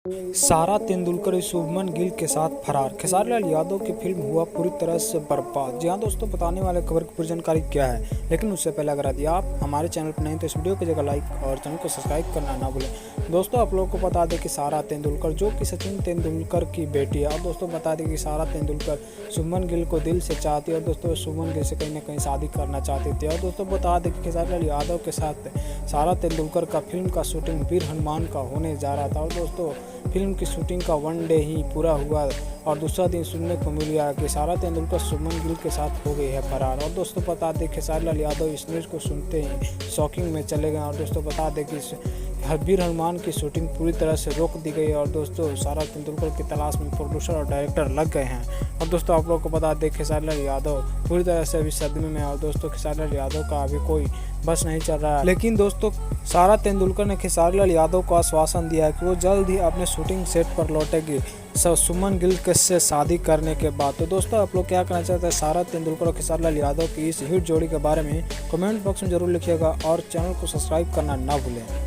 सारा तेंदुलकर शुभमन गिल के साथ फरार। खेसारी लाल यादव की फिल्म हुआ पूरी तरह से बर्बाद। जी हाँ दोस्तों, बताने वाले खबर की पूरी जानकारी क्या है, लेकिन उससे पहले अगर यदि आप हमारे चैनल पर नहीं तो इस वीडियो की जगह लाइक और चैनल को सब्सक्राइब करना ना भूलें। दोस्तों, आप लोगों को बता दें कि सारा तेंदुलकर जो कि सचिन तेंदुलकर की बेटी है, और दोस्तों बता दें कि सारा तेंदुलकर शुभमन गिल को दिल से चाहती है और दोस्तों शुभमन गिल से कहीं ना कहीं शादी करना चाहती थी। और दोस्तों बता दें कि खेसारी लाल यादव के साथ सारा तेंदुलकर का फिल्म का शूटिंग वीर हनुमान का होने जा रहा था। और दोस्तों फिल्म की शूटिंग का 1 डे ही पूरा हुआ और दूसरा दिन सुनने को मिला कि सारा तेंदुलकर शुभमन गिल के साथ हो गई है फरार। और दोस्तों बता दें खेसारी लाल यादव इस न्यूज़ को सुनते ही शॉकिंग में चले गए। और दोस्तों बता दें कि वीर हनुमान की शूटिंग पूरी तरह से रोक दी गई और दोस्तों सारा तेंदुलकर की तलाश में प्रोड्यूसर और डायरेक्टर लग गए हैं। और दोस्तों आप लोगों को बता दें खेसारी लाल यादव पूरी तरह से अभी सदमे में है और दोस्तों खेसारी लाल यादव का अभी कोई बस नहीं चल रहा है। लेकिन दोस्तों सारा तेंदुलकर ने खेसारी लाल यादव को आश्वासन दिया है कि वो जल्द ही अपने शूटिंग सेट पर लौटेगी शुभमन गिल से शादी करने के बाद। तो दोस्तों आप लोग क्या कहना चाहते हैं सारा तेंदुलकर और खेसारी लाल यादव की इस हिट जोड़ी के बारे में कमेंट बॉक्स में जरूर लिखिएगा और चैनल को सब्सक्राइब करना ना भूलें।